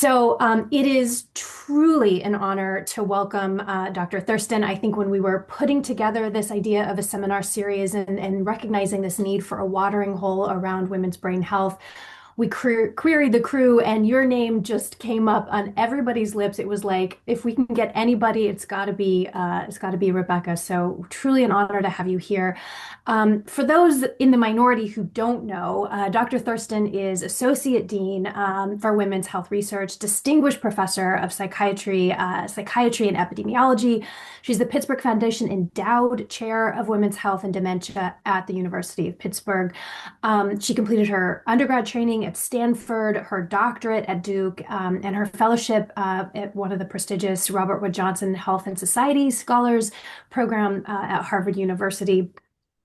It is truly an honor to welcome Dr. Thurston. I think when we were putting together this idea of a seminar series and recognizing this need for a watering hole around women's brain health, we queried the crew, and your name just came up on everybody's lips. It was like, if we can get anybody, it's got to be Rebecca. So truly an honor to have you here. For those in the minority who don't know, Dr. Thurston is Associate Dean for Women's Health Research, Distinguished Professor of Psychiatry, Psychiatry and Epidemiology. She's the Pittsburgh Foundation Endowed Chair of Women's Health and Dementia at the University of Pittsburgh. She completed her undergrad training at Stanford, her doctorate at Duke, and her fellowship at one of the prestigious Robert Wood Johnson Health and Society Scholars Program at Harvard University.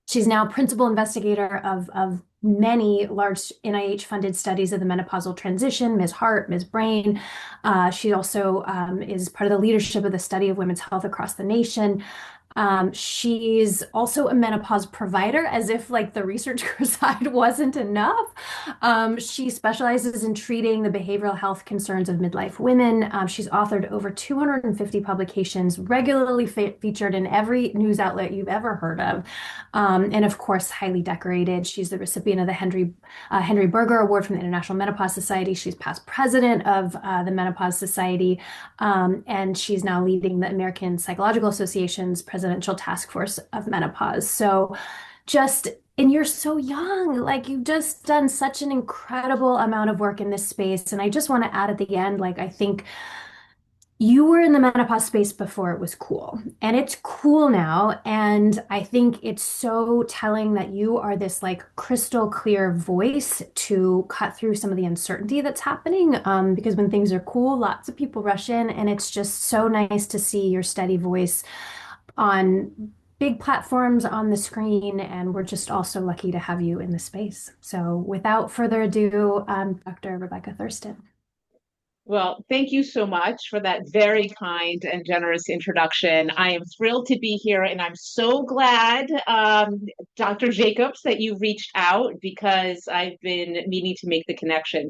She's now principal investigator of many large NIH-funded studies of the menopausal transition, Ms. Heart, Ms. Brain. She also is part of the leadership of the study of women's health across the nation. She's also a menopause provider, as if like the research side wasn't enough. She specializes in treating the behavioral health concerns of midlife women. She's authored over 250 publications, regularly featured in every news outlet you've ever heard of, and of course, highly decorated. She's the recipient of the Henry Berger Award from the International Menopause Society. She's past president of the Menopause Society, and she's now leading the American Psychological Association's Presidential Task Force of Menopause. And you're so young, like you've just done such an incredible amount of work in this space. And I just want to add at the end, like, I think you were in the menopause space before it was cool, and it's cool now. And I think it's so telling that you are this like crystal clear voice to cut through some of the uncertainty that's happening. Because when things are cool, lots of people rush in, and it's just so nice to see your steady voice on big platforms on the screen. And we're just also lucky to have you in the space. So without further ado, Dr. Rebecca Thurston. Well, thank you so much for that very kind and generous introduction. I am thrilled to be here, and I'm so glad, Dr. Jacobs, that you reached out because I've been meaning to make the connection.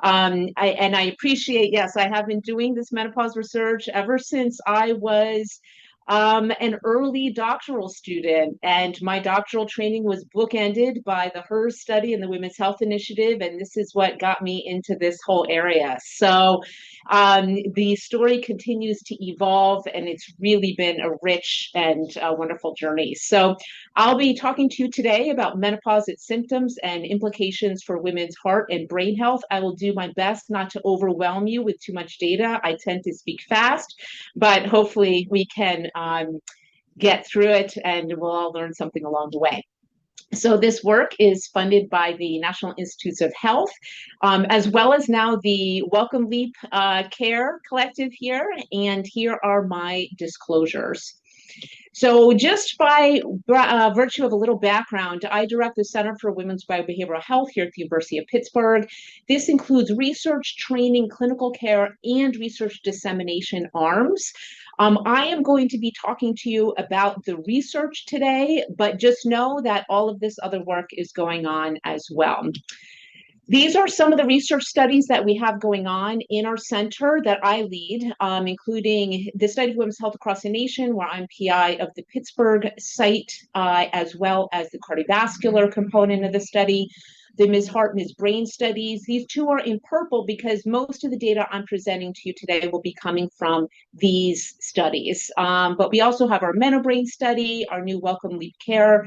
I appreciate, yes, I have been doing this menopause research ever since I was an early doctoral student, and my doctoral training was bookended by the HERS study and the Women's Health Initiative, and this is what got me into this whole area. The story continues to evolve, and it's really been a rich and wonderful journey. So I'll be talking to you today about menopause, its symptoms, and implications for women's heart and brain health. I will do my best not to overwhelm you with too much data. I tend to speak fast, but hopefully we can get through it, and we'll all learn something along the way. So this work is funded by the National Institutes of Health, as well as now the Welcome Leap Care Collective here. And here are my disclosures. So just by virtue of a little background, I direct the Center for Women's Biobehavioral Health here at the University of Pittsburgh. This includes research, training, clinical care, and research dissemination arms. I am going to be talking to you about the research today, but just know that all of this other work is going on as well. These are some of the research studies that we have going on in our center that I lead, including the study of women's health across the nation, where I'm PI of the Pittsburgh site, as well as the cardiovascular component of the study, the Ms. Heart, Ms. Brain studies. These two are in purple because most of the data I'm presenting to you today will be coming from these studies. But we also have our MenoBrain study, our new Welcome Leap Care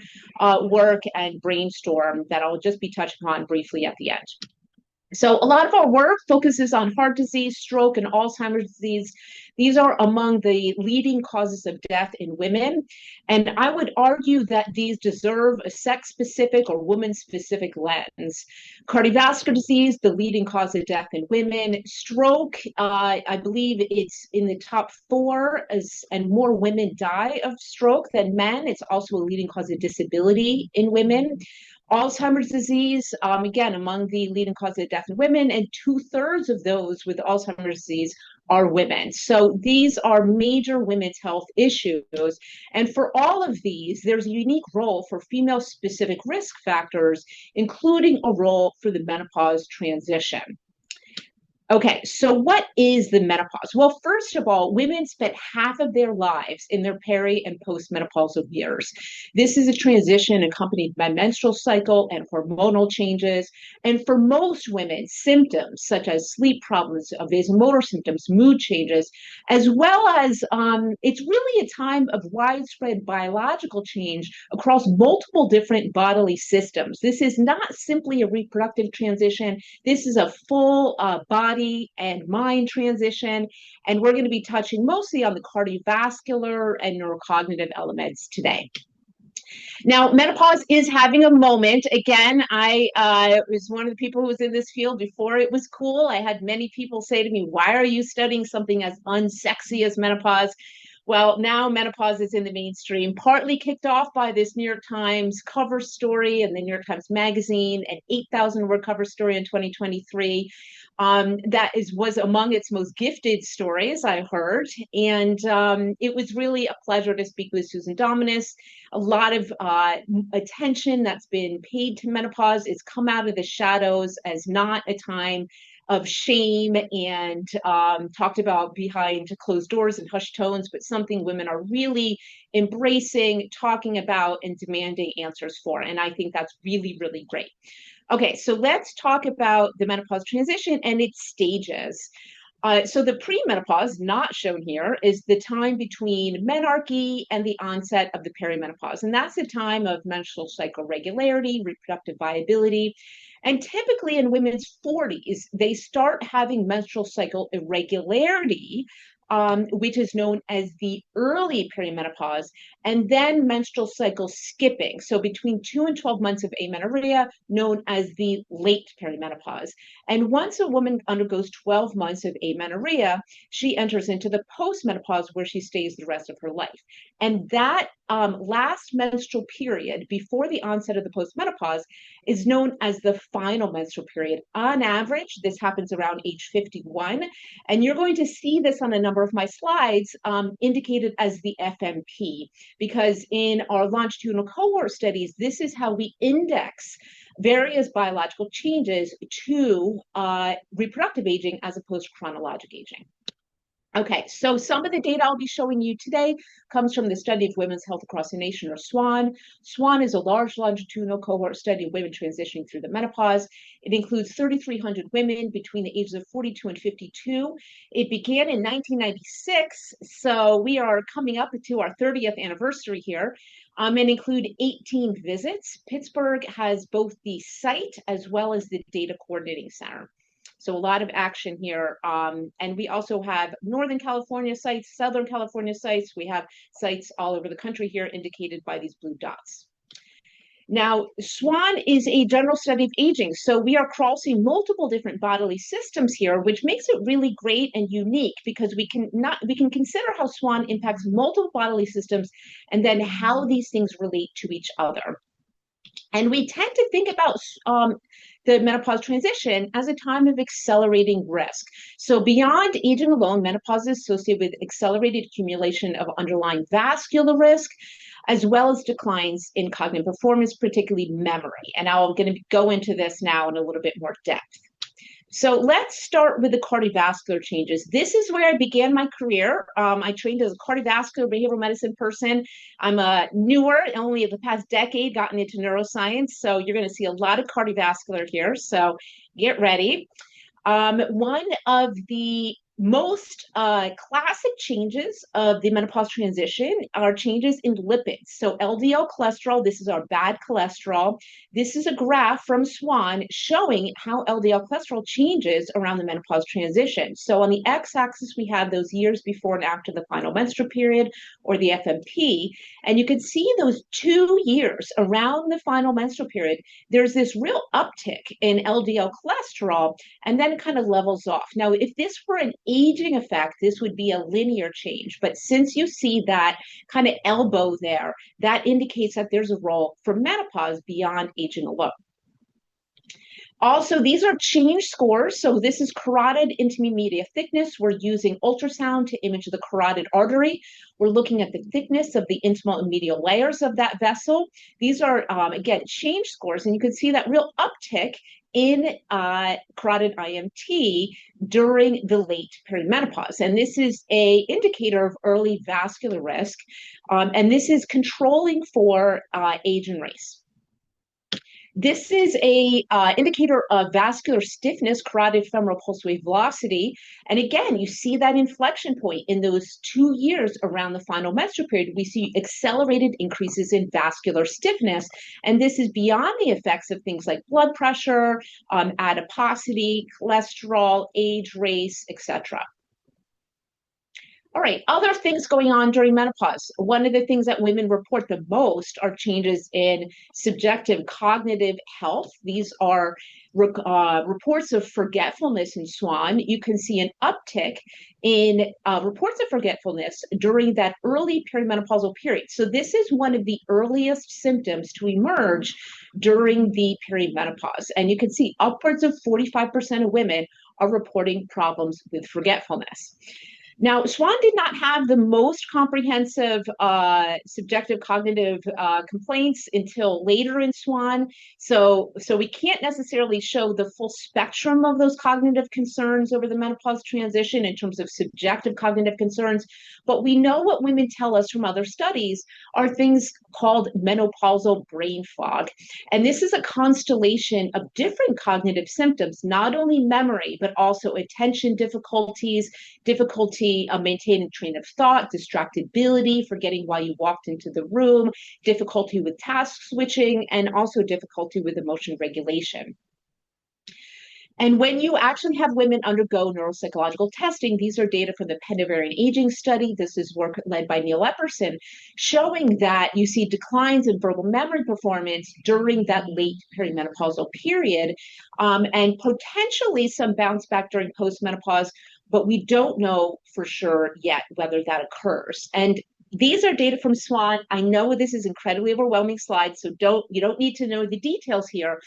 work, and Brainstorm that I'll just be touching on briefly at the end. So a lot of our work focuses on heart disease, stroke, and Alzheimer's disease. These are among the leading causes of death in women. And I would argue that these deserve a sex-specific or woman-specific lens. Cardiovascular disease, the leading cause of death in women. Stroke, I believe it's in the top 4, and more women die of stroke than men. It's also a leading cause of disability in women. Alzheimer's disease, again, among the leading causes of death in women, and 2/3 of those with Alzheimer's disease are women. So these are major women's health issues. And for all of these, there's a unique role for female-specific risk factors, including a role for the menopause transition. Okay, so what is the menopause? Well, first of all, women spend half of their lives in their peri and postmenopausal years. This is a transition accompanied by menstrual cycle and hormonal changes. And for most women, symptoms such as sleep problems, vasomotor symptoms, mood changes, as well as it's really a time of widespread biological change across multiple different bodily systems. This is not simply a reproductive transition. This is a full body and mind transition. And we're going to be touching mostly on the cardiovascular and neurocognitive elements today. Now, menopause is having a moment. Again, I was one of the people who was in this field before it was cool. I had many people say to me, why are you studying something as unsexy as menopause? Well, now menopause is in the mainstream, partly kicked off by this New York Times cover story in the New York Times Magazine, an 8,000 word cover story in 2023. That was among its most gifted stories I heard. And it was really a pleasure to speak with Susan Dominus. A lot of attention that's been paid to menopause. It's come out of the shadows as not a time of shame and talked about behind closed doors and hushed tones, but something women are really embracing, talking about, and demanding answers for. And I think that's really, really great. Okay, so let's talk about the menopause transition and its stages. So the premenopause, not shown here, is the time between menarche and the onset of the perimenopause. And that's a time of menstrual cycle regularity, reproductive viability. And typically in women's 40s, they start having menstrual cycle irregularity, which is known as the early perimenopause, and then menstrual cycle skipping. So between 2 and 12 months of amenorrhea, known as the late perimenopause. And once a woman undergoes 12 months of amenorrhea, she enters into the postmenopause where she stays the rest of her life. And that last menstrual period before the onset of the postmenopause is known as the final menstrual period. On average, this happens around age 51. And you're going to see this on a number of my slides indicated as the FMP, because in our longitudinal cohort studies, this is how we index various biological changes to reproductive aging as opposed to chronologic aging. Okay, so some of the data I'll be showing you today comes from the Study of Women's Health Across the Nation, or SWAN. SWAN is a large longitudinal cohort study of women transitioning through the menopause. It includes 3,300 women between the ages of 42 and 52. It began in 1996, so we are coming up to our 30th anniversary here, and include 18 visits. Pittsburgh has both the site as well as the data coordinating center. So a lot of action here. And we also have Northern California sites, Southern California sites. We have sites all over the country here indicated by these blue dots. Now, SWAN is a general study of aging. So we are crossing multiple different bodily systems here, which makes it really great and unique because we can consider how SWAN impacts multiple bodily systems and then how these things relate to each other. And we tend to think about the menopause transition as a time of accelerating risk. So beyond aging alone, menopause is associated with accelerated accumulation of underlying vascular risk, as well as declines in cognitive performance, particularly memory. And I'm going to go into this now in a little bit more depth. So let's start with the cardiovascular changes. This is where I began my career. I trained as a cardiovascular behavioral medicine person. I'm a newer, only the past decade, gotten into neuroscience. So you're going to see a lot of cardiovascular here. So get ready. One of the most classic changes of the menopause transition are changes in lipids. So LDL cholesterol, this is our bad cholesterol. This is a graph from SWAN showing how LDL cholesterol changes around the menopause transition. So on the x-axis, we have those years before and after the final menstrual period, or the FMP. And you can see those 2 years around the final menstrual period, there's this real uptick in LDL cholesterol, and then it kind of levels off. Now, if this were an aging effect, this would be a linear change. But since you see that kind of elbow there, that indicates that there's a role for menopause beyond aging alone. Also, these are change scores. So this is carotid intima media thickness. We're using ultrasound to image the carotid artery. We're looking at the thickness of the intimal and medial layers of that vessel. These are, again, change scores. And you can see that real uptick in carotid IMT during the late perimenopause. And this is a indicator of early vascular risk. And this is controlling for age and race. This is a indicator of vascular stiffness, carotid femoral pulse wave velocity. And again, you see that inflection point in those 2 years around the final menstrual period. We see accelerated increases in vascular stiffness. And this is beyond the effects of things like blood pressure, adiposity, cholesterol, age, race, etc. All right, other things going on during menopause. One of the things that women report the most are changes in subjective cognitive health. These are reports of forgetfulness in SWAN. You can see an uptick in reports of forgetfulness during that early perimenopausal period. So this is one of the earliest symptoms to emerge during the perimenopause. And you can see upwards of 45% of women are reporting problems with forgetfulness. Now, SWAN did not have the most comprehensive subjective cognitive complaints until later in SWAN. So we can't necessarily show the full spectrum of those cognitive concerns over the menopause transition in terms of subjective cognitive concerns. But we know what women tell us from other studies are things called menopausal brain fog. And this is a constellation of different cognitive symptoms, not only memory, but also attention difficulties, difficulty maintaining train of thought, distractibility, forgetting why you walked into the room, difficulty with task switching, and also difficulty with emotion regulation. And when you actually have women undergo neuropsychological testing, these are data from the Epidemiology aging study. This is work led by Neil Epperson, showing that you see declines in verbal memory performance during that late perimenopausal period, and potentially some bounce back during postmenopause, but we don't know for sure yet whether that occurs. And these are data from SWAN. I know this is incredibly overwhelming slides, so you don't need to know the details here.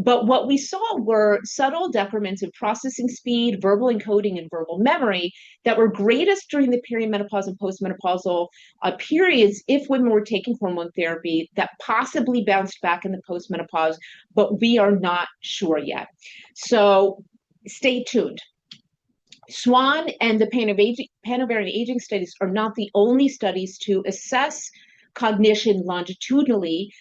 But what we saw were subtle decrements in processing speed, verbal encoding, and verbal memory that were greatest during the perimenopause and postmenopausal periods if women were taking hormone therapy, that possibly bounced back in the postmenopause, but we are not sure yet. So stay tuned. SWAN and the Panovarian aging studies are not the only studies to assess cognition longitudinally.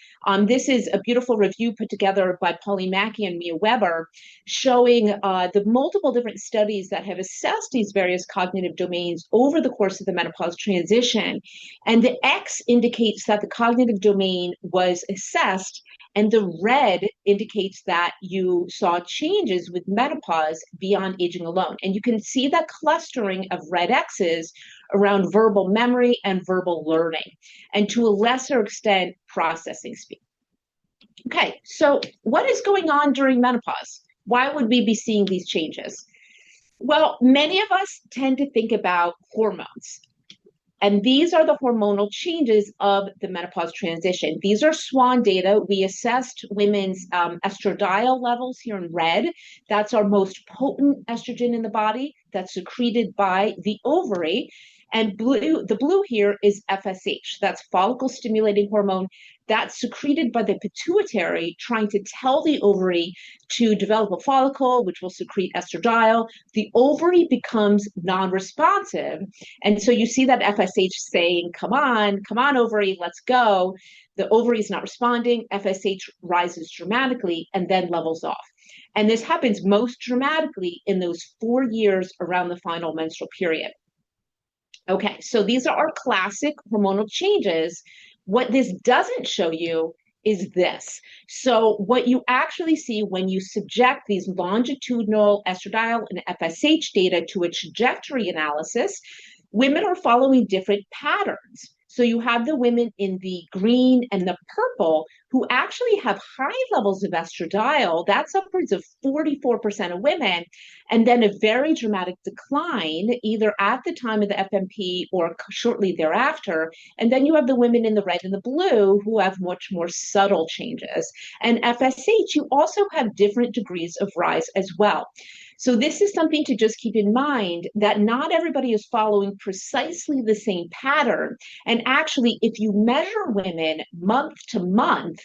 This is a beautiful review put together by Pauline Mackey and Mia Weber, showing the multiple different studies that have assessed these various cognitive domains over the course of the menopause transition. And the X indicates that the cognitive domain was assessed, and the red indicates that you saw changes with menopause beyond aging alone. And you can see that clustering of red X's around verbal memory and verbal learning, and to a lesser extent, processing speed. Okay, so what is going on during menopause? Why would we be seeing these changes? Well, many of us tend to think about hormones. And these are the hormonal changes of the menopause transition. These are SWAN data. We assessed women's estradiol levels here in red. That's our most potent estrogen in the body that's secreted by the ovary. And the blue here is FSH. That's follicle stimulating hormone. That's secreted by the pituitary, trying to tell the ovary to develop a follicle, which will secrete estradiol. The ovary becomes non-responsive. And so you see that FSH saying, come on, ovary, let's go. The ovary is not responding. FSH rises dramatically and then levels off. And this happens most dramatically in those 4 years around the final menstrual period. Okay, so these are our classic hormonal changes. What this doesn't show you is this. So what you actually see when you subject these longitudinal estradiol and FSH data to a trajectory analysis, women are following different patterns. So you have the women in the green and the purple who actually have high levels of estradiol. That's upwards of 44% of women, and then a very dramatic decline either at the time of the FMP or shortly thereafter. And then you have the women in the red and the blue who have much more subtle changes. And FSH, you also have different degrees of rise as well. So this is something to just keep in mind, that not everybody is following precisely the same pattern. And actually, if you measure women month to month,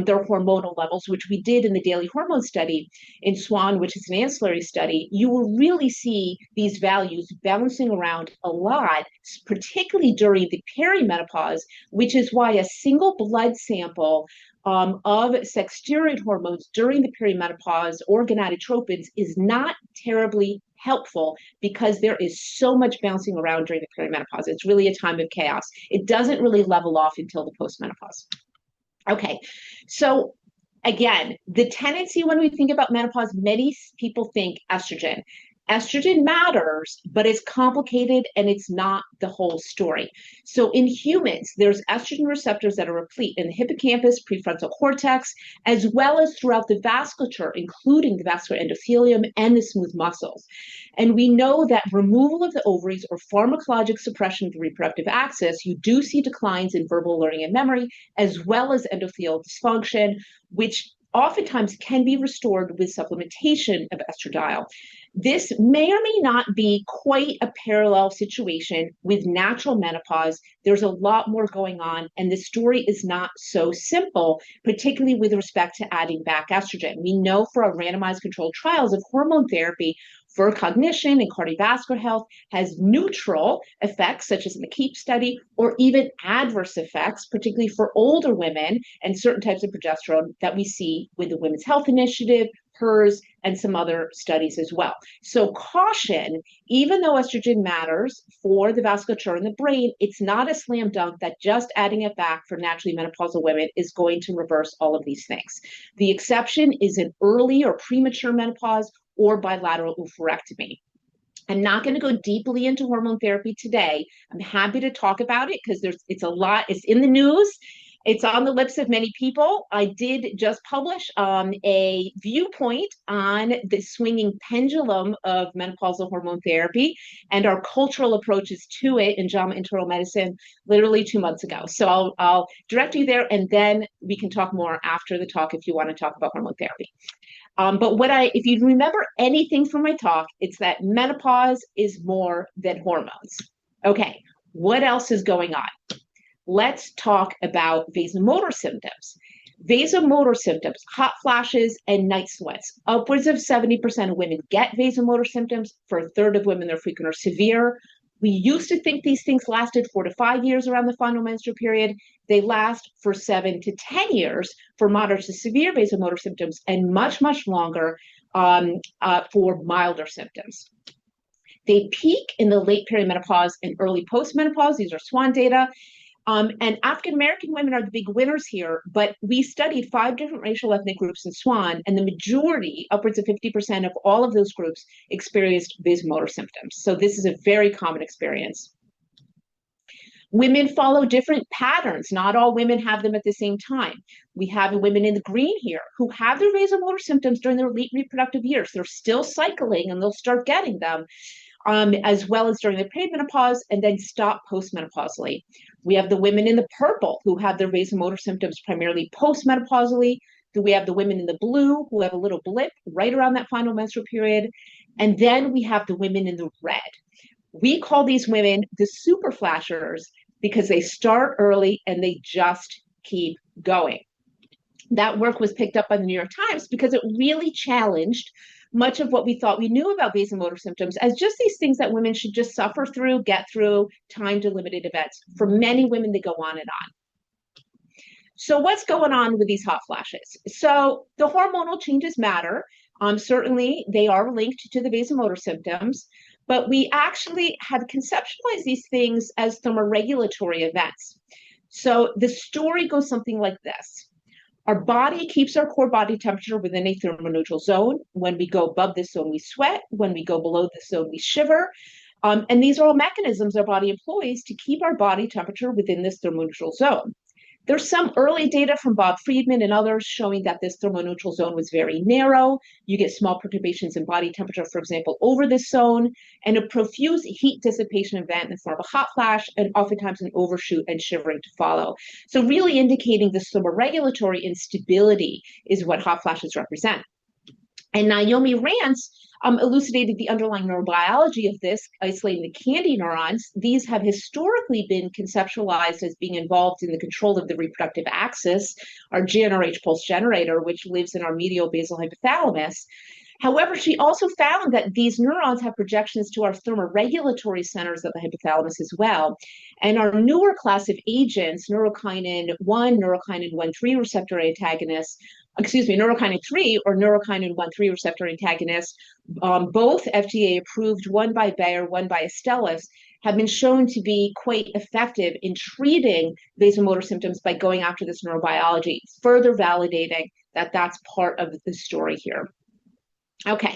their hormonal levels, which we did in the daily hormone study in SWAN, which is an ancillary study, you will really see these values bouncing around a lot, particularly during the perimenopause, which is why a single blood sample of sex steroid hormones during the perimenopause or gonadotropins is not terribly helpful, because there is so much bouncing around during the perimenopause. It's really a time of chaos. It doesn't really level off until the postmenopause. Okay, so again, the tendency when we think about menopause, many people think estrogen. Estrogen matters, but it's complicated and it's not the whole story. So in humans, there's estrogen receptors that are replete in the hippocampus, prefrontal cortex, as well as throughout the vasculature, including the vascular endothelium and the smooth muscles. And we know that removal of the ovaries or pharmacologic suppression of the reproductive axis, you do see declines in verbal learning and memory, as well as endothelial dysfunction, which oftentimes can be restored with supplementation of estradiol. This may or may not be quite a parallel situation with natural menopause. There's a lot more going on, and the story is not so simple, particularly with respect to adding back estrogen. We know for our randomized controlled trials of hormone therapy for cognition and cardiovascular health has neutral effects, such as in the KEEP study, or even adverse effects, particularly for older women and certain types of progesterone that we see with the Women's Health Initiative, HERS, and some other studies as well. So caution, even though estrogen matters for the vasculature in the brain, it's not a slam dunk that just adding it back for naturally menopausal women is going to reverse all of these things. The exception is in early or premature menopause or bilateral oophorectomy. I'm not going to go deeply into hormone therapy today. I'm happy to talk about it because it's a lot. It's in the news. It's on the lips of many people. I did just publish a viewpoint on the swinging pendulum of menopausal hormone therapy and our cultural approaches to it in JAMA Internal Medicine literally 2 months ago. So I'll direct you there, and then we can talk more after the talk if you want to talk about hormone therapy. But if you remember anything from my talk, it's that menopause is more than hormones. Okay, what else is going on? Let's talk about vasomotor symptoms. Vasomotor symptoms, hot flashes and night sweats. Upwards of 70% of women get vasomotor symptoms. For a third of women, they're frequent or severe. We used to think these things lasted 4 to 5 years around the final menstrual period. They last for 7 to 10 years for moderate to severe vasomotor symptoms, and much, much longer for milder symptoms. They peak in the late perimenopause and early postmenopause. These are SWAN data. And African-American women are the big winners here, but we studied 5 different racial ethnic groups in SWAN, and the majority, upwards of 50% of all of those groups, experienced vasomotor symptoms. So this is a very common experience. Women follow different patterns. Not all women have them at the same time. We have women in the green here who have their vasomotor symptoms during their late reproductive years. They're still cycling and they'll start getting them. As well as during the perimenopause, and then stop postmenopausally. We have the women in the purple who have their vasomotor symptoms primarily postmenopausally. We have the women in the blue who have a little blip right around that final menstrual period. And then we have the women in the red. We call these women the super flashers because they start early and they just keep going. That work was picked up by the New York Times because it really challenged much of what we thought we knew about vasomotor symptoms as just these things that women should just suffer through, get through, time-delimited events. For many women, they go on and on. So what's going on with these hot flashes? So the hormonal changes matter. Certainly, they are linked to the vasomotor symptoms, but we actually have conceptualized these things as thermoregulatory events. So the story goes something like this. Our body keeps our core body temperature within a thermoneutral zone. When we go above this zone, we sweat. When we go below this zone, we shiver. And these are all mechanisms our body employs to keep our body temperature within this thermoneutral zone. There's some early data from Bob Friedman and others showing that this thermoneutral zone was very narrow. You get small perturbations in body temperature, for example, over this zone, and a profuse heat dissipation event in the form of a hot flash, and oftentimes an overshoot and shivering to follow. So really indicating this thermoregulatory instability is what hot flashes represent. And Naomi Rance elucidated the underlying neurobiology of this, isolating the KNDy neurons. These have historically been conceptualized as being involved in the control of the reproductive axis, our GnRH pulse generator, which lives in our medial basal hypothalamus. However, she also found that these neurons have projections to our thermoregulatory centers of the hypothalamus as well. And our newer class of agents, neurokinin 1, neurokinin 1,3 receptor antagonists, neurokinin 3 or neurokinin 1,3 receptor antagonists, both FDA approved, one by Bayer, one by Astellas, have been shown to be quite effective in treating vasomotor symptoms by going after this neurobiology, further validating that that's part of the story here. Okay,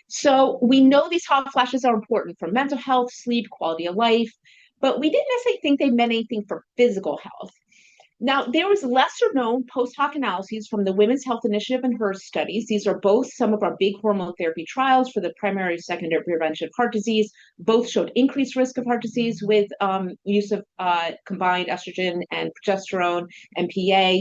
so we know these hot flashes are important for mental health, sleep, quality of life, but we didn't necessarily think they meant anything for physical health. Now, there was lesser known post hoc analyses from the Women's Health Initiative and HERS studies. These are both some of our big hormone therapy trials for the primary, secondary prevention of heart disease. Both showed increased risk of heart disease with use of combined estrogen and progesterone and PA.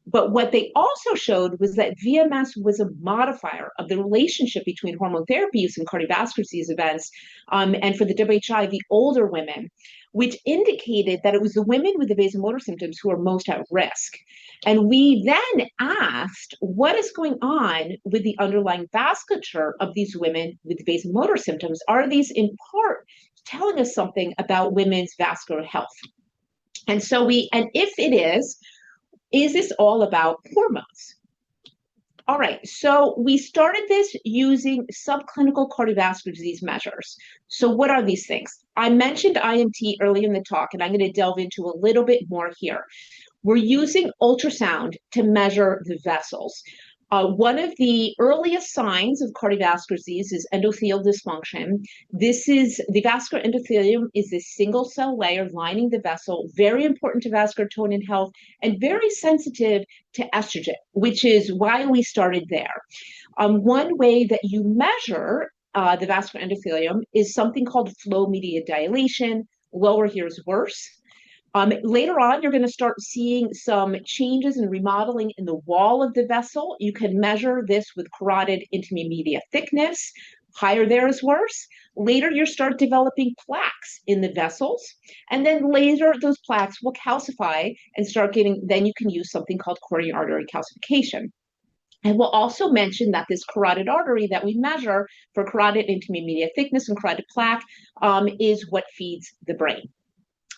But what they also showed was that VMS was a modifier of the relationship between hormone therapy use and cardiovascular disease events. And for the WHI, the older women, which indicated that it was the women with the vasomotor symptoms who are most at risk. And we then asked, what is going on with the underlying vasculature of these women with vasomotor symptoms? Are these in part telling us something about women's vascular health? And if it is this all about hormones? All right, so we started this using subclinical cardiovascular disease measures. So what are these things? I mentioned IMT early in the talk, and I'm going to delve into a little bit more here. We're using ultrasound to measure the vessels. One of the earliest signs of cardiovascular disease is endothelial dysfunction. The vascular endothelium is this single cell layer lining the vessel, very important to vascular tone and health, and very sensitive to estrogen, which is why we started there. One way that you measure the vascular endothelium is something called flow mediated dilation. Lower here is worse. Later on, you're going to start seeing some changes and remodeling in the wall of the vessel. You can measure this with carotid intima media thickness. Higher there is worse. Later, you start developing plaques in the vessels. And then later, those plaques will calcify and then you can use something called coronary artery calcification. And we'll also mention that this carotid artery that we measure for carotid intima media thickness and carotid plaque is what feeds the brain.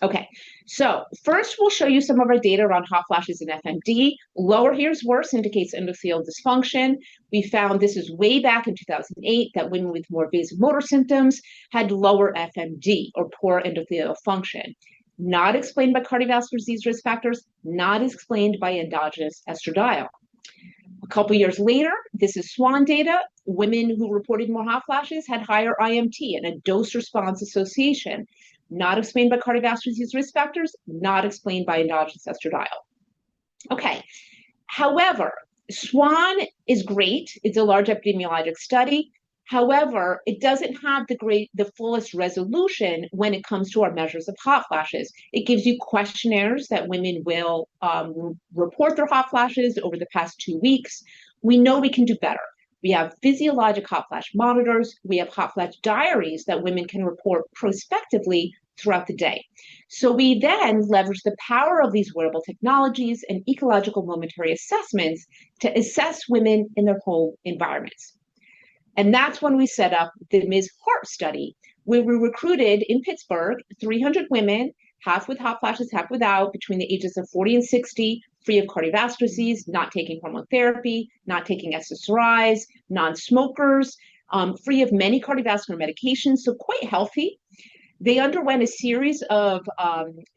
Okay, so first we'll show you some of our data around hot flashes in FMD. Lower here is worse, indicates endothelial dysfunction. We found, this is way back in 2008, that women with more vasomotor symptoms had lower FMD, or poor endothelial function. Not explained by cardiovascular disease risk factors, not explained by endogenous estradiol. A couple years later, this is SWAN data. Women who reported more hot flashes had higher IMT and a dose-response association. Not explained by cardiovascular disease risk factors, not explained by endogenous estradiol. Okay, however, SWAN is great. It's a large epidemiologic study. However, it doesn't have the fullest resolution when it comes to our measures of hot flashes. It gives you questionnaires that women will report their hot flashes over the past 2 weeks. We know we can do better. We have physiologic hot flash monitors. We have hot flash diaries that women can report prospectively throughout the day. So we then leverage the power of these wearable technologies and ecological momentary assessments to assess women in their home environments. And that's when we set up the Ms. Hart study, where we recruited in Pittsburgh 300 women, half with hot flashes, half without, between the ages of 40 and 60, free of cardiovascular disease, not taking hormone therapy, not taking SSRIs, non-smokers, free of many cardiovascular medications, so quite healthy. They underwent a series of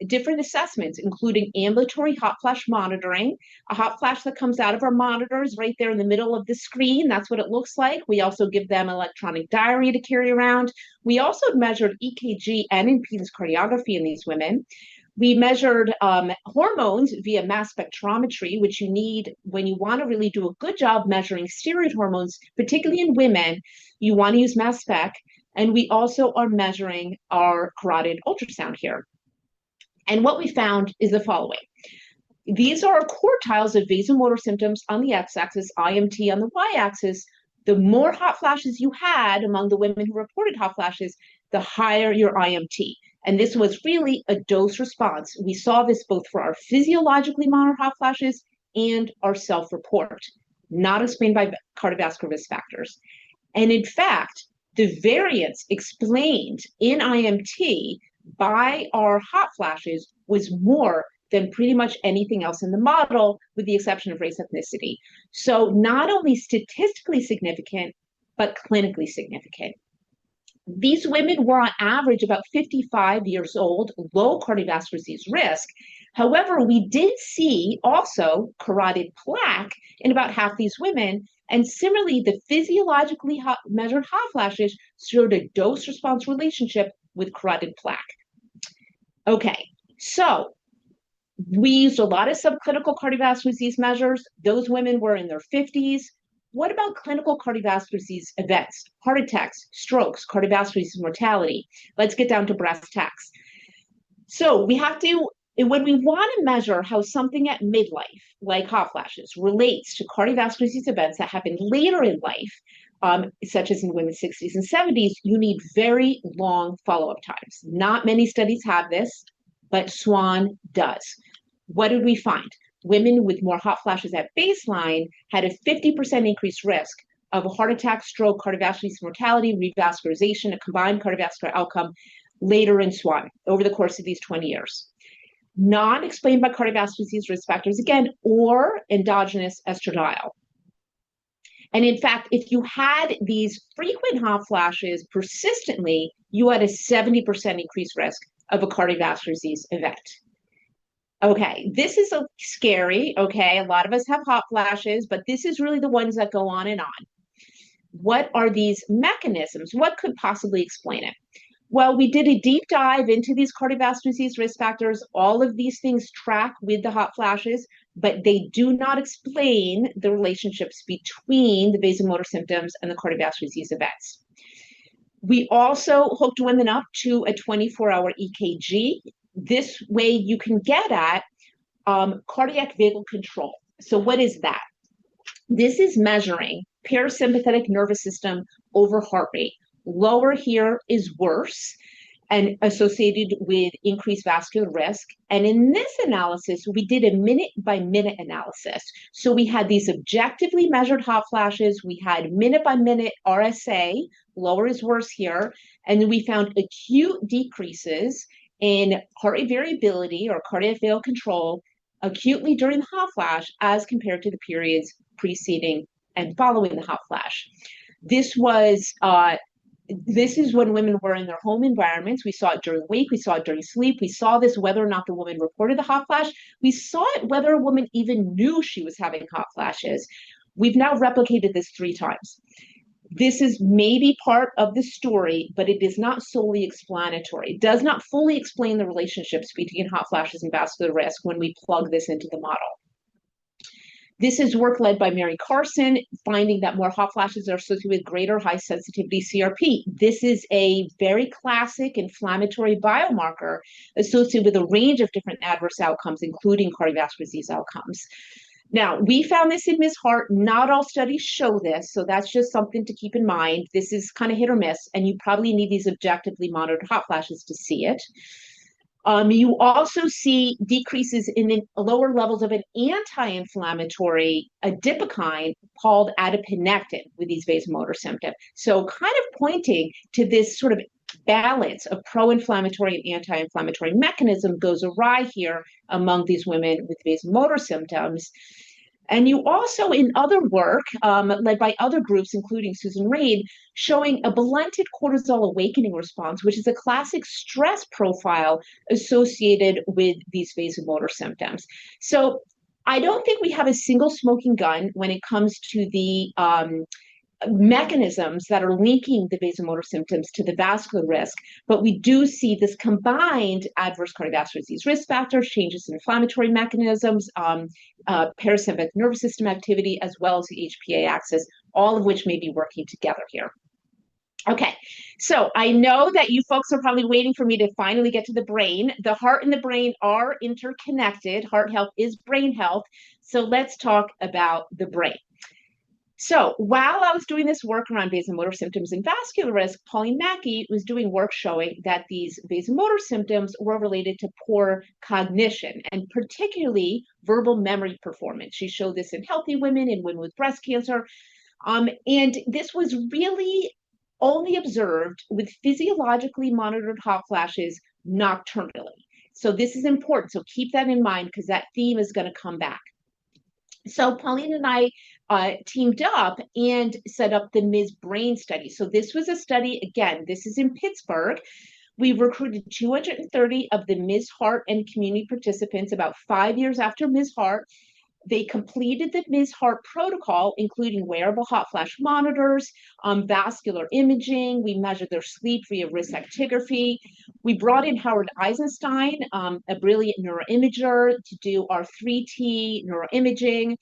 different assessments, including ambulatory hot flash monitoring, a hot flash that comes out of our monitors right there in the middle of the screen. That's what it looks like. We also give them electronic diary to carry around. We also measured EKG and impedance cardiography in these women. We measured hormones via mass spectrometry, which you need when you want to really do a good job measuring steroid hormones, particularly in women. You want to use mass spec. And we also are measuring our carotid ultrasound here. And what we found is the following. These are quartiles of vasomotor symptoms on the x-axis, IMT on the y-axis, The more hot flashes you had among the women who reported hot flashes, the higher your IMT. And this was really a dose response. We saw this both for our physiologically monitored hot flashes and our self-report, not explained by cardiovascular risk factors. And in fact, the variance explained in IMT by our hot flashes was more than pretty much anything else in the model, with the exception of race ethnicity. So not only statistically significant, but clinically significant. These women were on average about 55 years old, low cardiovascular disease risk. However, we did see also carotid plaque in about half these women. And similarly, the physiologically measured hot flashes showed a dose response relationship with carotid plaque. Okay, so we used a lot of subclinical cardiovascular disease measures. Those women were in their 50s. What about clinical cardiovascular disease events, heart attacks, strokes, cardiovascular disease mortality? Let's get down to brass tacks. So we have to, when we want to measure how something at midlife, like hot flashes, relates to cardiovascular disease events that happen later in life, such as in women's 60s and 70s, you need very long follow-up times. Not many studies have this, but SWAN does. What did we find? Women with more hot flashes at baseline had a 50% increased risk of a heart attack, stroke, cardiovascular disease mortality, revascularization, a combined cardiovascular outcome later in SWAN over the course of these 20 years. Not explained by cardiovascular disease risk factors, again, or endogenous estradiol. And in fact, if you had these frequent hot flashes persistently, you had a 70% increased risk of a cardiovascular disease event. Okay, this is scary, okay? A lot of us have hot flashes, but this is really the ones that go on and on. What are these mechanisms? What could possibly explain it? Well, we did a deep dive into these cardiovascular disease risk factors. All of these things track with the hot flashes, but they do not explain the relationships between the vasomotor symptoms and the cardiovascular disease events. We also hooked women up to a 24-hour EKG. This way you can get at cardiac vagal control. So what is that? This is measuring parasympathetic nervous system over heart rate. Lower here is worse and associated with increased vascular risk. And in this analysis, we did a minute-by-minute analysis. So we had these objectively measured hot flashes. We had minute-by-minute RSA, lower is worse here. And then we found acute decreases in heart rate variability or cardiac vagal control acutely during the hot flash as compared to the periods preceding and following the hot flash. This is when women were in their home environments. We saw it during wake, we saw it during sleep, we saw this whether or not the woman reported the hot flash. We saw it whether a woman even knew she was having hot flashes. We've now replicated this 3 times. This is maybe part of the story, but it is not solely explanatory. It does not fully explain the relationships between hot flashes and vascular risk when we plug this into the model. This is work led by Mary Carson, finding that more hot flashes are associated with greater high sensitivity CRP. This is a very classic inflammatory biomarker associated with a range of different adverse outcomes, including cardiovascular disease outcomes. Now, we found this in Ms. Hart. Not all studies show this, so that's just something to keep in mind. This is kind of hit or miss, and you probably need these objectively monitored hot flashes to see it. You also see decreases in the lower levels of an anti-inflammatory adipokine called adiponectin with these vasomotor symptoms. So kind of pointing to this sort of balance of pro-inflammatory and anti-inflammatory mechanism goes awry here among these women with vasomotor symptoms. And you also, in other work led by other groups, including Susan Raid, showing a blunted cortisol awakening response, which is a classic stress profile associated with these vasomotor symptoms. So I don't think we have a single smoking gun when it comes to the mechanisms that are linking the vasomotor symptoms to the vascular risk, but we do see this combined adverse cardiovascular disease risk factors, changes in inflammatory mechanisms, parasympathetic nervous system activity, as well as the HPA axis, all of which may be working together here. Okay, so I know that you folks are probably waiting for me to finally get to the brain. The heart and the brain are interconnected. Heart health is brain health. So let's talk about the brain. So while I was doing this work around vasomotor symptoms and vascular risk, Pauline Mackey was doing work showing that these vasomotor symptoms were related to poor cognition and particularly verbal memory performance. She showed this in healthy women and women with breast cancer. And this was really only observed with physiologically monitored hot flashes nocturnally. So this is important. So keep that in mind because that theme is going to come back. So Pauline and I teamed up and set up the Ms. Brain study. So this was a study, again, this is in Pittsburgh. We recruited 230 of the Ms. Heart and community participants about 5 years after Ms. Heart. They completed the Ms. Heart protocol, including wearable hot flash monitors, vascular imaging. We measured their sleep via wrist actigraphy. We brought in Howard Eisenstein, a brilliant neuroimager, to do our 3T neuroimaging.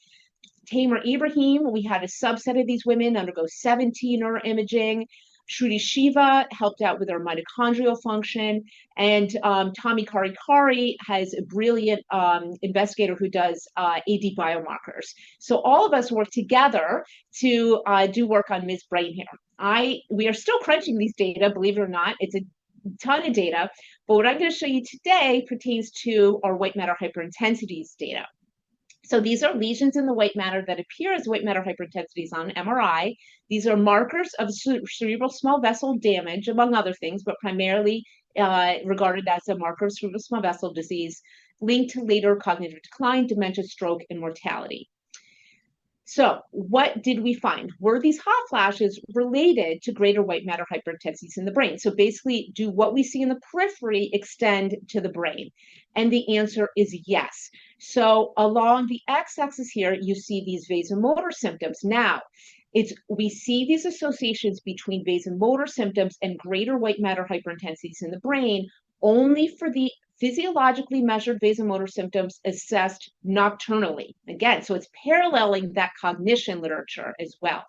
Tamer Ibrahim, we had a subset of these women undergo 7T neuroimaging. Shruti Shiva helped out with our mitochondrial function. And Tommy Karikari has a brilliant investigator who does AD biomarkers. So all of us work together to do work on Ms. Brain here. We are still crunching these data, believe it or not. It's a ton of data. But what I'm going to show you today pertains to our white matter hyperintensities data. So these are lesions in the white matter that appear as white matter hyperintensities on MRI. These are markers of cerebral small vessel damage, among other things, but primarily regarded as a marker of cerebral small vessel disease linked to later cognitive decline, dementia, stroke, and mortality. So what did we find? Were these hot flashes related to greater white matter hyperintensities in the brain? So basically, do what we see in the periphery extend to the brain? And the answer is yes. So along the x-axis here, you see these vasomotor symptoms. Now, we see these associations between vasomotor symptoms and greater white matter hyperintensities in the brain only for the physiologically measured vasomotor symptoms assessed nocturnally. Again, so it's paralleling that cognition literature as well.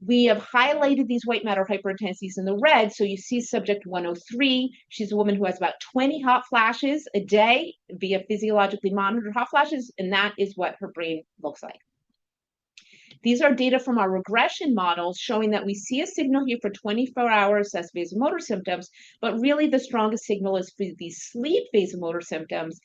We have highlighted these white matter hyperintensities in the red. So you see subject 103. She's a woman who has about 20 hot flashes a day via physiologically monitored hot flashes, and that is what her brain looks like. These are data from our regression models showing that we see a signal here for 24 hours as vasomotor symptoms, but really the strongest signal is for these sleep vasomotor symptoms,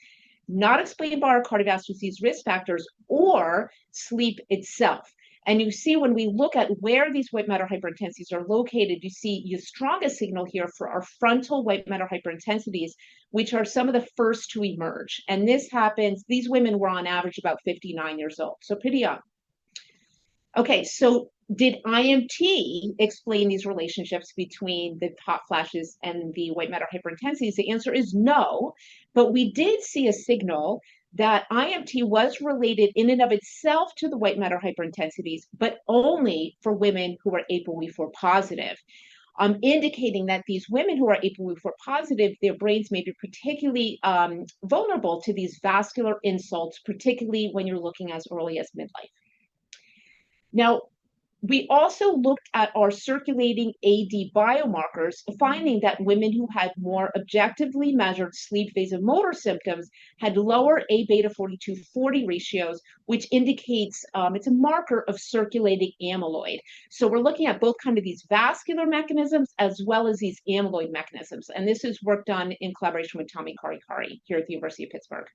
not explained by our cardiovascular disease risk factors or sleep itself. And you see when we look at where these white matter hyperintensities are located, you see the strongest signal here for our frontal white matter hyperintensities, which are some of the first to emerge. And this happens, these women were on average about 59 years old, so pretty young. Okay, so did IMT explain these relationships between the hot flashes and the white matter hyperintensities? The answer is no, but we did see a signal that IMT was related in and of itself to the white matter hyperintensities, but only for women who are ApoE4 positive, indicating that these women who are ApoE4 positive, their brains may be particularly vulnerable to these vascular insults, particularly when you're looking as early as midlife. Now, we also looked at our circulating AD biomarkers, finding that women who had more objectively measured sleep vasomotor symptoms had lower A beta 42/40 ratios, which indicates it's a marker of circulating amyloid. So we're looking at both kind of these vascular mechanisms as well as these amyloid mechanisms. And this is work done in collaboration with Tommy Karikari here at the University of Pittsburgh.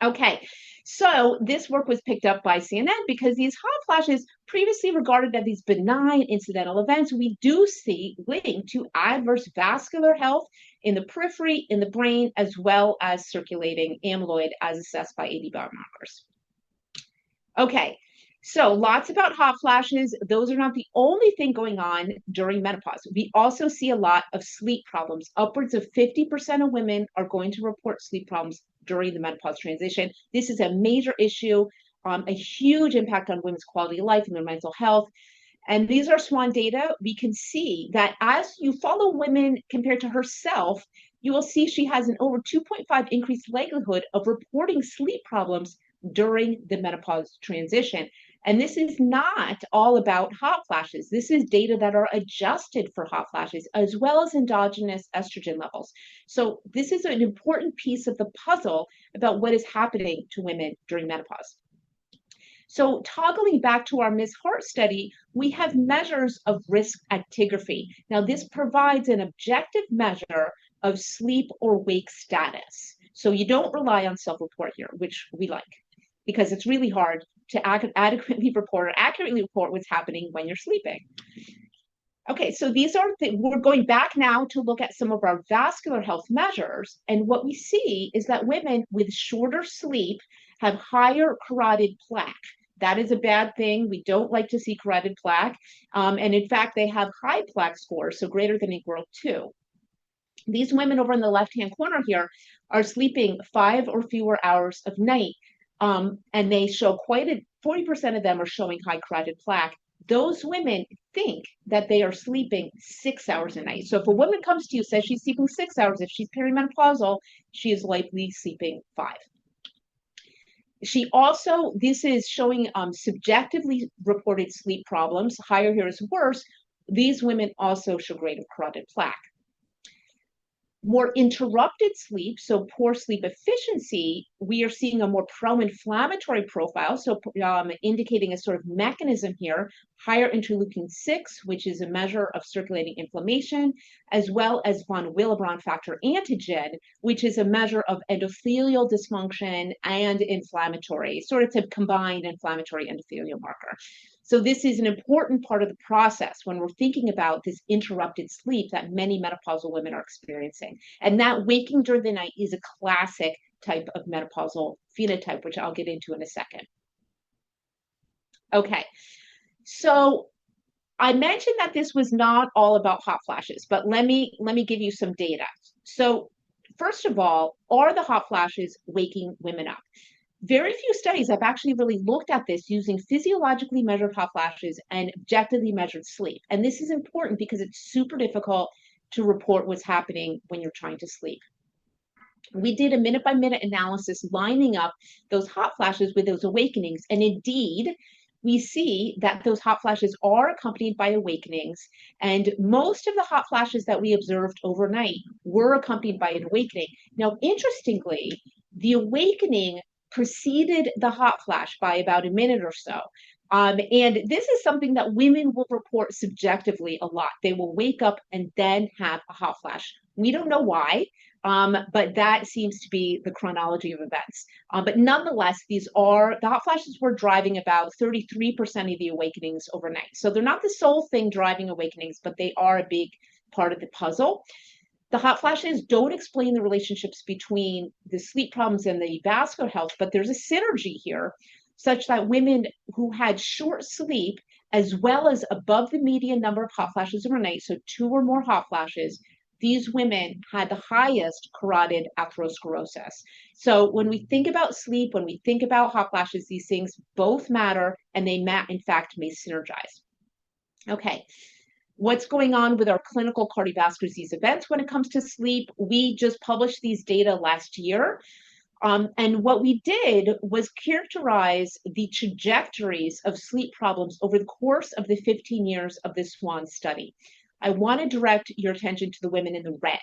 Okay, so this work was picked up by CNN because these hot flashes, previously regarded as these benign incidental events, we do see linked to adverse vascular health in the periphery, in the brain, as well as circulating amyloid as assessed by AD biomarkers. Okay, so lots about hot flashes. Those are not the only thing going on during menopause. We also see a lot of sleep problems. Upwards of 50% of women are going to report sleep problems during the menopause transition. This is a major issue, a huge impact on women's quality of life and their mental health. And these are SWAN data. We can see that as you follow women compared to herself, you will see she has an over 2.5 increased likelihood of reporting sleep problems during the menopause transition. And this is not all about hot flashes. This is data that are adjusted for hot flashes as well as endogenous estrogen levels. So this is an important piece of the puzzle about what is happening to women during menopause. So toggling back to our Ms. Hart study, we have measures of risk actigraphy. Now, this provides an objective measure of sleep or wake status. So you don't rely on self-report here, which we like, because it's really hard to adequately report or accurately report what's happening when you're sleeping. Okay, so we're going back now to look at some of our vascular health measures. And what we see is that women with shorter sleep have higher carotid plaque. That is a bad thing. We don't like to see carotid plaque. And in fact, they have high plaque scores, so greater than equal to 2. These women over in the left-hand corner here are sleeping 5 or fewer hours of night. And they show 40% of them are showing high carotid plaque. Those women think that they are sleeping 6 hours a night. So if a woman comes to you, says she's sleeping 6 hours, if she's perimenopausal, she is likely sleeping 5. This is showing subjectively reported sleep problems. Higher here is worse. These women also show greater carotid plaque. More interrupted sleep, so poor sleep efficiency, we are seeing a more pro-inflammatory profile, so indicating a sort of mechanism here, higher interleukin-6, which is a measure of circulating inflammation, as well as von Willebrand factor antigen, which is a measure of endothelial dysfunction and inflammatory, sort of a combined inflammatory endothelial marker. So this is an important part of the process when we're thinking about this interrupted sleep that many menopausal women are experiencing. And that waking during the night is a classic type of menopausal phenotype, which I'll get into in a second. Okay, so I mentioned that this was not all about hot flashes, but let me give you some data. So first of all, are the hot flashes waking women up? Very few studies have actually really looked at this using physiologically measured hot flashes and objectively measured sleep. And this is important because it's super difficult to report what's happening when you're trying to sleep. We did a minute-by-minute analysis lining up those hot flashes with those awakenings. And indeed, we see that those hot flashes are accompanied by awakenings. And most of the hot flashes that we observed overnight were accompanied by an awakening. Now, interestingly, the awakening preceded the hot flash by about a minute or so. And this is something that women will report subjectively a lot. They will wake up and then have a hot flash. We don't know why, but that seems to be the chronology of events. But nonetheless, the hot flashes were driving about 33% of the awakenings overnight. So they're not the sole thing driving awakenings, but they are a big part of the puzzle. The hot flashes don't explain the relationships between the sleep problems and the vascular health, but there's a synergy here such that women who had short sleep, as well as above the median number of hot flashes overnight, so 2 or more hot flashes, these women had the highest carotid atherosclerosis. So when we think about sleep, when we think about hot flashes, these things both matter, and they, in fact, may synergize. Okay. What's going on with our clinical cardiovascular disease events when it comes to sleep? We just published these data last year. And what we did was characterize the trajectories of sleep problems over the course of the 15 years of this SWAN study. I want to direct your attention to the women in the red.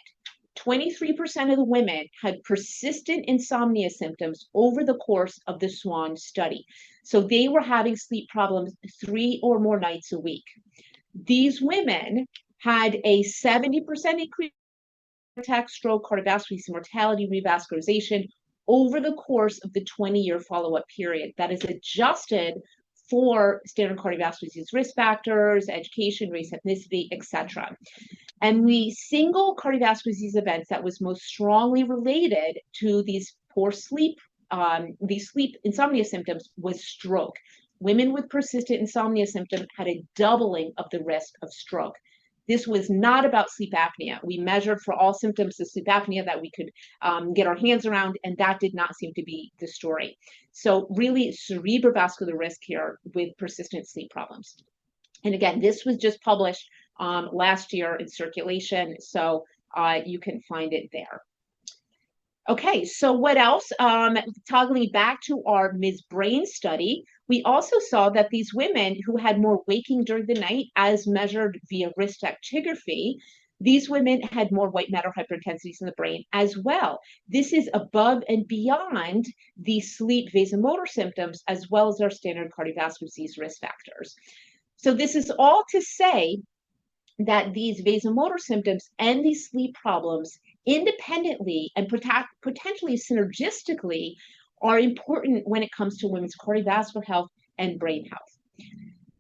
23% of the women had persistent insomnia symptoms over the course of the SWAN study. So they were having sleep problems 3 or more nights a week. These women had a 70% increase in attack, stroke, cardiovascular disease, mortality, revascularization over the course of the 20-year follow-up period. That is adjusted for standard cardiovascular disease risk factors, education, race, ethnicity, etc. And the single cardiovascular disease events that was most strongly related to these poor sleep, these sleep insomnia symptoms was stroke. Women with persistent insomnia symptoms had a doubling of the risk of stroke. This was not about sleep apnea. We measured for all symptoms of sleep apnea that we could get our hands around, and that did not seem to be the story. So really cerebrovascular risk here with persistent sleep problems. And again, this was just published last year in Circulation, so you can find it there. Okay, so what else? Toggling back to our Ms. Brain study, we also saw that these women who had more waking during the night, as measured via risk actigraphy, these women had more white matter hyperintensities in the brain as well. This is above and beyond the sleep vasomotor symptoms, as well as our standard cardiovascular disease risk factors. So this is all to say that these vasomotor symptoms and these sleep problems independently and potentially synergistically are important when it comes to women's cardiovascular health and brain health.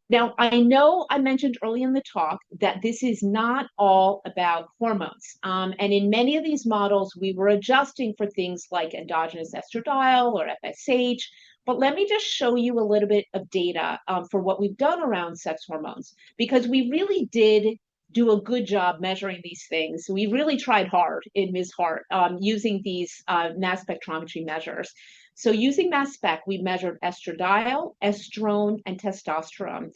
Now, I know I mentioned early in the talk that this is not all about hormones. And in many of these models, we were adjusting for things like endogenous estradiol or FSH. But let me just show you a little bit of data for what we've done around sex hormones, because we really did do a good job measuring these things. We really tried hard in Ms. Hart using these mass spectrometry measures. So using mass spec, we measured estradiol, estrone, and testosterone.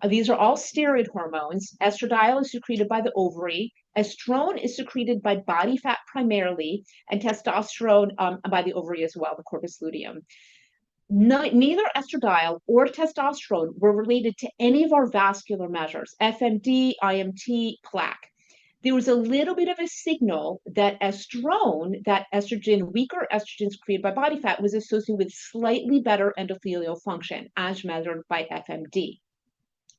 These are all steroid hormones. Estradiol is secreted by the ovary. Estrone is secreted by body fat primarily, and testosterone by the ovary as well, the corpus luteum. Neither estradiol or testosterone were related to any of our vascular measures, FMD, IMT, plaque. There was a little bit of a signal that estrone, that estrogen, weaker estrogens created by body fat, was associated with slightly better endothelial function as measured by FMD.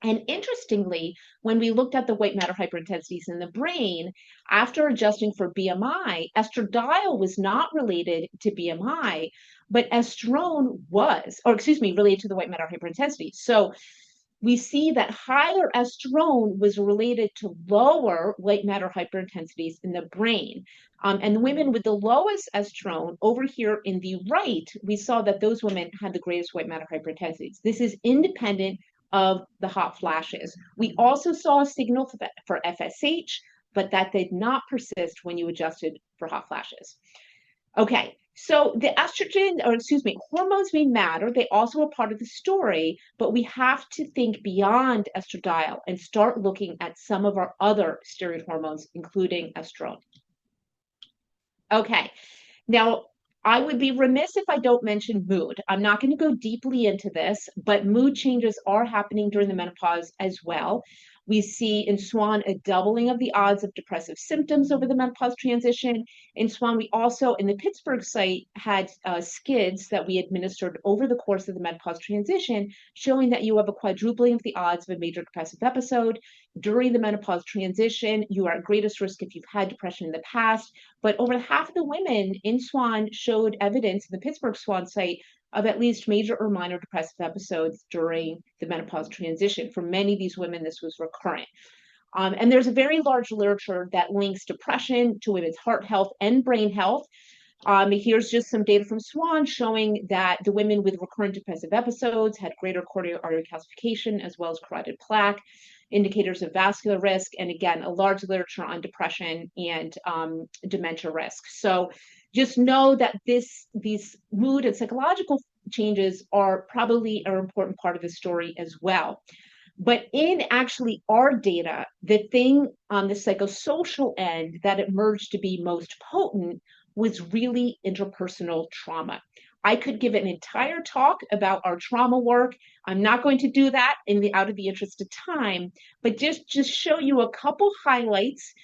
And interestingly, when we looked at the white matter hyperintensities in the brain, after adjusting for BMI, estradiol was not related to BMI, but estrone was, or excuse me, related to the white matter hyperintensity. So we see that higher estrone was related to lower white matter hyperintensities in the brain. And the women with the lowest estrone over here in the right, we saw that those women had the greatest white matter hyperintensities. This is independent of the hot flashes. We also saw a signal for FSH, but that did not persist when you adjusted for hot flashes. Okay, so the estrogen, or excuse me, hormones may matter. They also are part of the story, but we have to think beyond estradiol and start looking at some of our other steroid hormones, including estrone. Okay, now I would be remiss if I don't mention mood. I'm not going to go deeply into this, but mood changes are happening during the menopause as well. We see in SWAN a doubling of the odds of depressive symptoms over the menopause transition. In SWAN, we also, in the Pittsburgh site, had skids that we administered over the course of the menopause transition, showing that you have a quadrupling of the odds of a major depressive episode. During the menopause transition, you are at greatest risk if you've had depression in the past. But over half of the women in SWAN showed evidence in the Pittsburgh SWAN site of at least major or minor depressive episodes during the menopause transition. For many of these women, this was recurrent. And there's a very large literature that links depression to women's heart health and brain health. Here's just some data from SWAN showing that the women with recurrent depressive episodes had greater coronary artery calcification as well as carotid plaque, indicators of vascular risk, and again, a large literature on depression and dementia risk. So just know that these mood and psychological changes are probably an important part of the story as well. But in actually our data, the thing on the psychosocial end that emerged to be most potent was really interpersonal trauma. I could give an entire talk about our trauma work. I'm not going to do that out of the interest of time, but just show you a couple highlights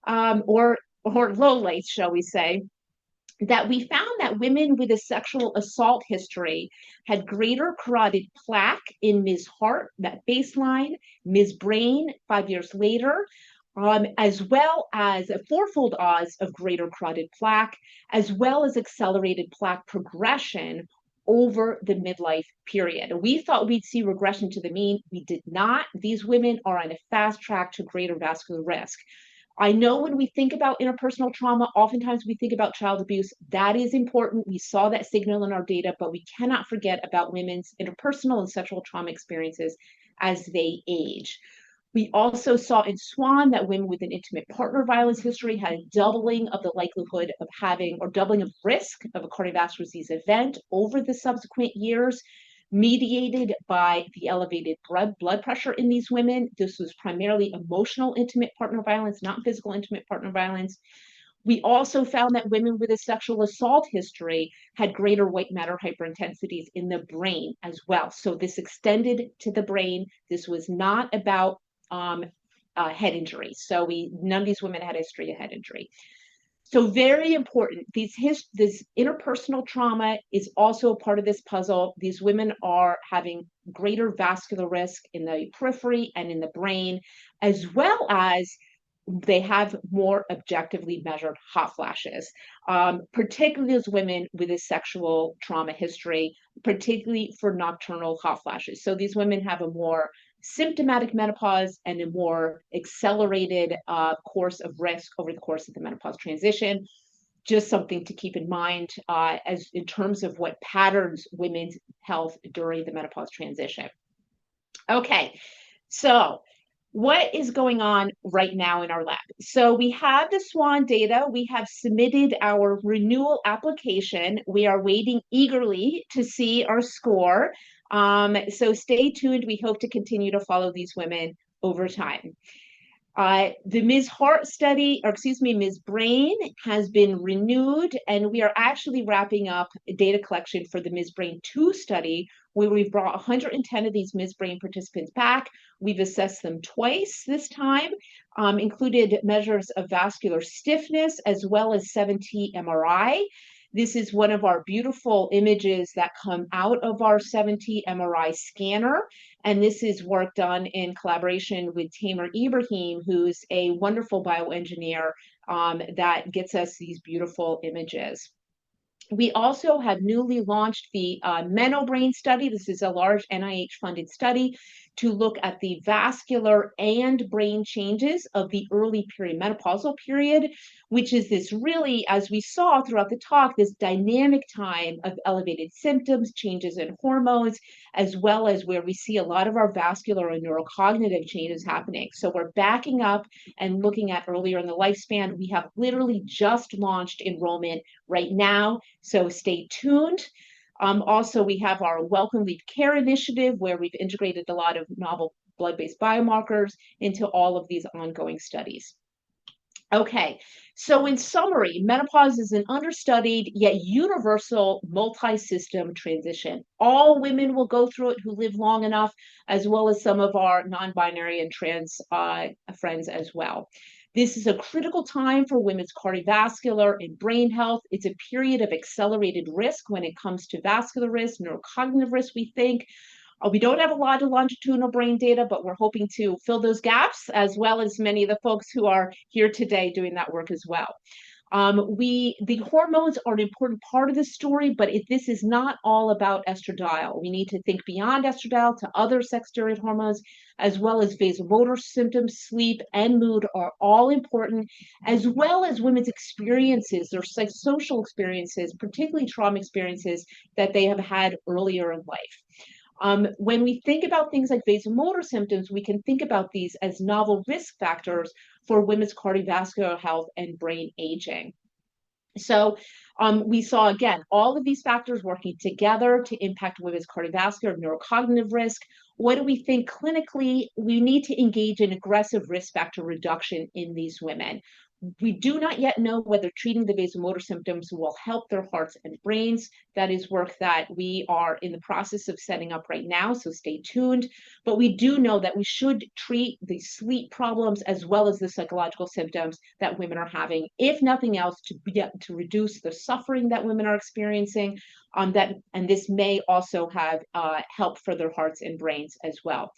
or lowlights, shall we say, that we found that women with a sexual assault history had greater carotid plaque in Ms. Hart, that baseline, Ms. Brain 5 years later, as well as a fourfold odds of greater carotid plaque, as well as accelerated plaque progression over the midlife period. We thought we'd see regression to the mean. We did not. These women are on a fast track to greater vascular risk. I know when we think about interpersonal trauma, oftentimes we think about child abuse. That is important. We saw that signal in our data, but we cannot forget about women's interpersonal and sexual trauma experiences as they age. We also saw in SWAN that women with an intimate partner violence history had a doubling of the likelihood of having, or doubling of risk of a cardiovascular disease event over the subsequent years, mediated by the elevated blood pressure in these women. This was primarily emotional intimate partner violence, not physical intimate partner violence. We also found that women with a sexual assault history had greater white matter hyperintensities in the brain as well. So this extended to the brain. This was not about head injury. So none of these women had a history of head injury. So very important. This interpersonal trauma is also a part of this puzzle. These women are having greater vascular risk in the periphery and in the brain, as well as they have more objectively measured hot flashes, particularly those women with a sexual trauma history, particularly for nocturnal hot flashes. So these women have a more symptomatic menopause and a more accelerated course of risk over the course of the menopause transition. Just something to keep in mind as in terms of what patterns women's health during the menopause transition. Okay, so what is going on right now in our lab? So we have the SWAN data. We have submitted our renewal application. We are waiting eagerly to see our score. So stay tuned. We hope to continue to follow these women over time. The Ms. Heart study, or excuse me, Ms. Brain has been renewed, and we are actually wrapping up data collection for the Ms. Brain 2 study, where we've brought 110 of these Ms. Brain participants back. We've assessed them twice this time, included measures of vascular stiffness as well as 7T MRI. This is one of our beautiful images that come out of our 7T MRI scanner. And this is work done in collaboration with Tamer Ibrahim, who's a wonderful bioengineer that gets us these beautiful images. We also have newly launched the MenoBrain study. This is a large NIH-funded study to look at the vascular and brain changes of the early perimenopausal period, which is this really, as we saw throughout the talk, this dynamic time of elevated symptoms, changes in hormones, as well as where we see a lot of our vascular and neurocognitive changes happening. So we're backing up and looking at earlier in the lifespan. We have literally just launched enrollment right now, so stay tuned. Also, we have our Welcome Lead Care initiative, where we've integrated a lot of novel blood-based biomarkers into all of these ongoing studies. Okay, so in summary, menopause is an understudied yet universal multi-system transition. All women will go through it who live long enough, as well as some of our non-binary and trans friends as well. This is a critical time for women's cardiovascular and brain health. It's a period of accelerated risk when it comes to vascular risk, neurocognitive risk, we think. We don't have a lot of longitudinal brain data, but we're hoping to fill those gaps, as well as many of the folks who are here today doing that work as well. The hormones are an important part of the story, but this is not all about estradiol. We need to think beyond estradiol to other sex steroid hormones, as well as vasomotor symptoms, sleep, and mood are all important, as well as women's experiences, their social experiences, particularly trauma experiences that they have had earlier in life. When we think about things like vasomotor symptoms, we can think about these as novel risk factors for women's cardiovascular health and brain aging. So we saw, again, all of these factors working together to impact women's cardiovascular and neurocognitive risk. What do we think clinically? We need to engage in aggressive risk factor reduction in these women. We do not yet know whether treating the vasomotor symptoms will help their hearts and brains. That is work that we are in the process of setting up right now, so stay tuned. But we do know that we should treat the sleep problems as well as the psychological symptoms that women are having, if nothing else, to reduce the suffering that women are experiencing. And this may also have help for their hearts and brains as well.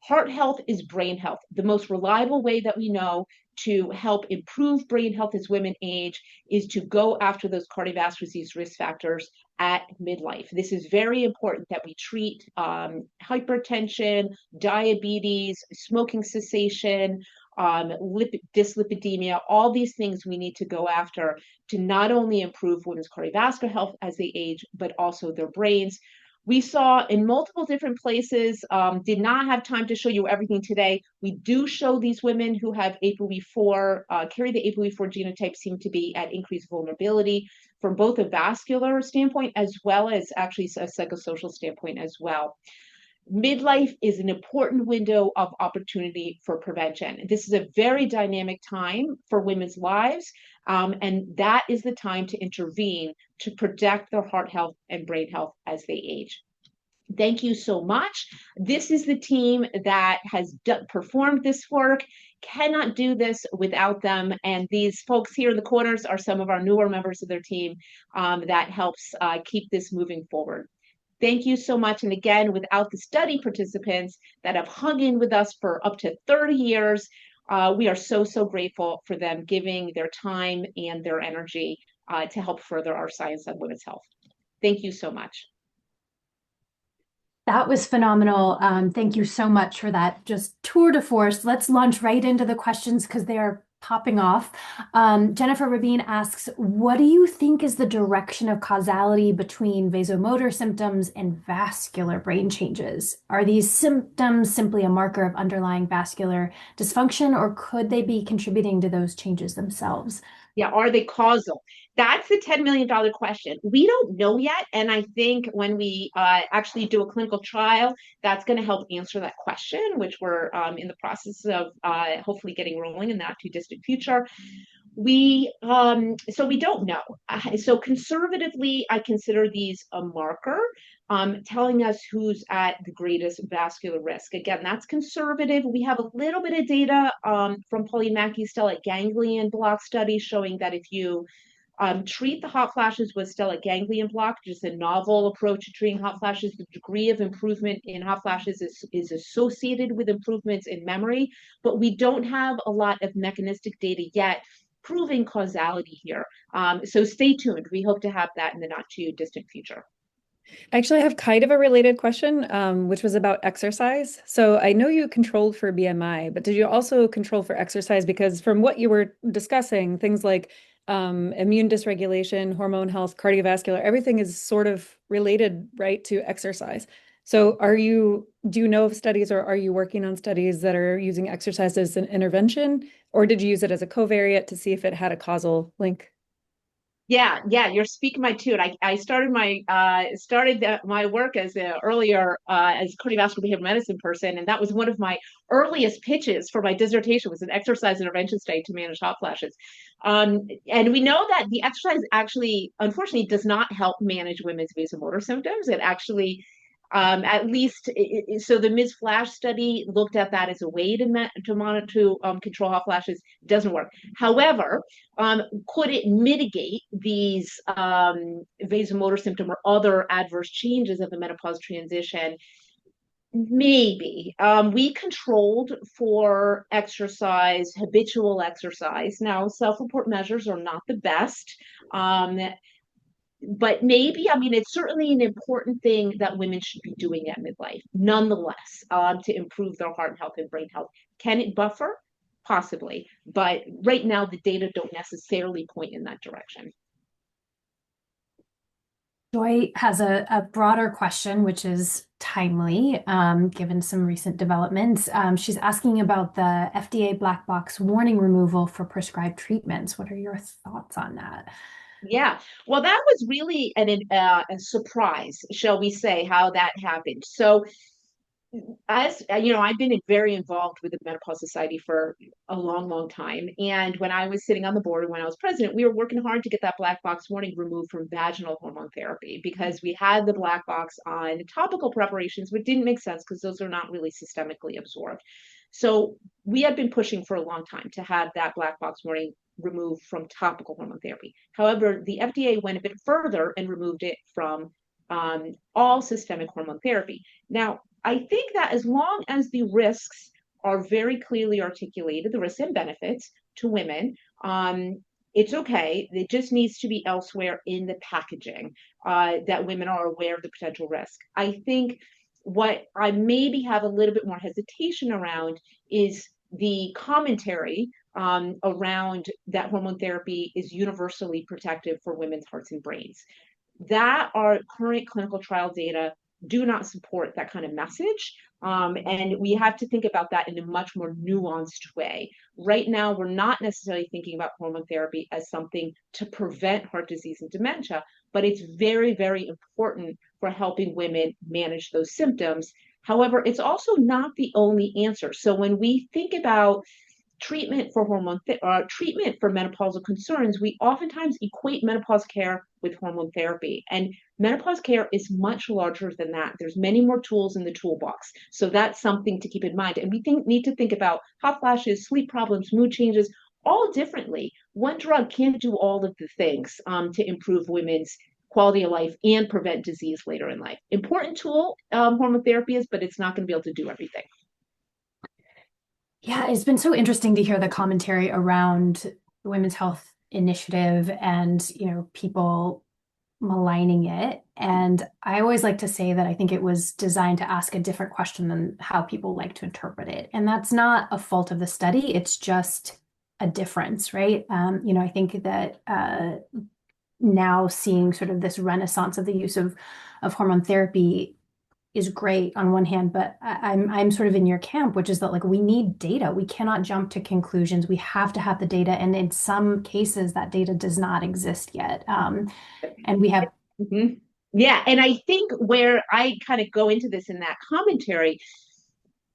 Heart health is brain health. The most reliable way that we know to help improve brain health as women age is to go after those cardiovascular disease risk factors at midlife. This is very important that we treat hypertension, diabetes, smoking cessation, dyslipidemia, all these things we need to go after to not only improve women's cardiovascular health as they age, but also their brains. We saw in multiple different places, did not have time to show you everything today. We do show these women who have ApoE4, carry the ApoE4 genotype, seem to be at increased vulnerability from both a vascular standpoint as well as actually a psychosocial standpoint as well. Midlife is an important window of opportunity for prevention. This is a very dynamic time for women's lives, and that is the time to intervene to protect their heart health and brain health as they age. Thank you so much. This is the team that has performed this work. Cannot do this without them. And these folks here in the corners are some of our newer members of their team that helps keep this moving forward. Thank you so much. And again, without the study participants that have hung in with us for up to 30 years, we are so, so grateful for them giving their time and their energy to help further our science on women's health. Thank you so much. That was phenomenal. Thank you so much for that. Just tour de force. Let's launch right into the questions because they are popping off. Jennifer Rabin asks, what do you think is the direction of causality between vasomotor symptoms and vascular brain changes? Are these symptoms simply a marker of underlying vascular dysfunction, or could they be contributing to those changes themselves? Yeah, are they causal? That's the $10 million question. We don't know yet. And I think when we actually do a clinical trial, that's going to help answer that question, which we're in the process of hopefully getting rolling in the not too distant future. So we don't know. So conservatively, I consider these a marker, telling us who's at the greatest vascular risk. Again, that's conservative. We have a little bit of data from Pauline Mackey's stellate ganglion block study showing that if you treat the hot flashes with stellate ganglion block, just a novel approach to treating hot flashes, the degree of improvement in hot flashes is associated with improvements in memory, but we don't have a lot of mechanistic data yet proving causality here. So stay tuned. We hope to have that in the not too distant future. Actually, I have kind of a related question, which was about exercise. So I know you controlled for BMI, but did you also control for exercise? Because from what you were discussing, things like immune dysregulation, hormone health, cardiovascular, everything is sort of related, right, to exercise. So do you know of studies or are you working on studies that are using exercise as an intervention, or did you use it as a covariate to see if it had a causal link? Yeah, you're speaking my tune. I started my work as earlier as cardiovascular behavioral medicine person, and that was one of my earliest pitches for my dissertation was an exercise intervention study to manage hot flashes. And we know that the exercise actually, unfortunately, does not help manage women's vasomotor symptoms. It actually at least, so the Ms. Flash study looked at that as a way to monitor control hot flashes. It doesn't work. However, could it mitigate these vasomotor symptom or other adverse changes of the menopause transition? Maybe. We controlled for exercise, habitual exercise. Now, self-report measures are not the best. But maybe, I mean, it's certainly an important thing that women should be doing at midlife, nonetheless, to improve their heart health and brain health. Can it buffer? Possibly. But right now, the data don't necessarily point in that direction. Joy has a broader question, which is timely, given some recent developments. She's asking about the FDA black box warning removal for prescribed treatments. What are your thoughts on that? Yeah, well, that was really a surprise, shall we say, how that happened. So as you know, I've been very involved with the Menopause Society for a long, long time. And when I was sitting on the board and when I was president, we were working hard to get that black box warning removed from vaginal hormone therapy because we had the black box on topical preparations, which didn't make sense because those are not really systemically absorbed. So we had been pushing for a long time to have that black box warning removed from topical hormone therapy. However, the FDA went a bit further and removed it from all systemic hormone therapy. Now, I think that as long as the risks are very clearly articulated, the risks and benefits to women, it's okay. It just needs to be elsewhere in the packaging that women are aware of the potential risk. I think what I maybe have a little bit more hesitation around is the commentary around that hormone therapy is universally protective for women's hearts and brains. That our current clinical trial data do not support that kind of message. And we have to think about that in a much more nuanced way. Right now, we're not necessarily thinking about hormone therapy as something to prevent heart disease and dementia, but it's very, very important for helping women manage those symptoms. However, it's also not the only answer. So when we think about treatment for treatment for menopausal concerns, we oftentimes equate menopause care with hormone therapy. And menopause care is much larger than that. There's many more tools in the toolbox. So that's something to keep in mind. And we need to think about hot flashes, sleep problems, mood changes, all differently. One drug can't do all of the things to improve women's quality of life and prevent disease later in life. Important tool, hormone therapy is, but it's not going to be able to do everything. Yeah, it's been so interesting to hear the commentary around the Women's Health Initiative and, people maligning it. And I always like to say that I think it was designed to ask a different question than how people like to interpret it. And that's not a fault of the study, it's just a difference, right? I think that now seeing sort of this renaissance of the use of hormone therapy is great on one hand, but I'm sort of in your camp, which is that like we need data. We cannot jump to conclusions. We have to have the data, and in some cases, that data does not exist yet. And we have. Mm-hmm. Yeah, and I think where I kind of go into this in that commentary,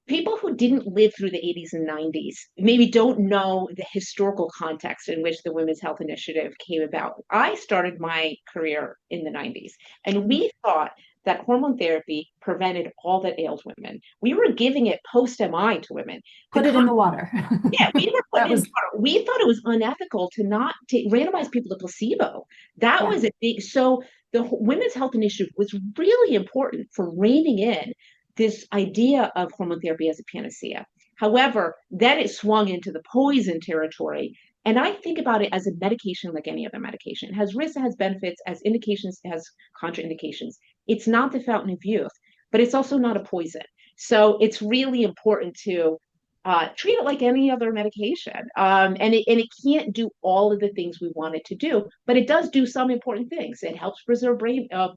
people who didn't live through the 80s and 90s maybe don't know the historical context in which the Women's Health Initiative came about. I started my career in the 90s, and we thought that hormone therapy prevented all that ails women. We were giving it post MI to women. Put it in the water. Yeah, we were putting in water. We thought it was unethical to not randomize people to placebo. That was a big, so the Women's Health Initiative was really important for reining in this idea of hormone therapy as a panacea. However, then it swung into the poison territory. And I think about it as a medication like any other medication. It has risks, it has benefits, as indications, it has contraindications. It's not the fountain of youth, but it's also not a poison. So it's really important to treat it like any other medication. And it can't do all of the things we want it to do, but it does do some important things. It helps preserve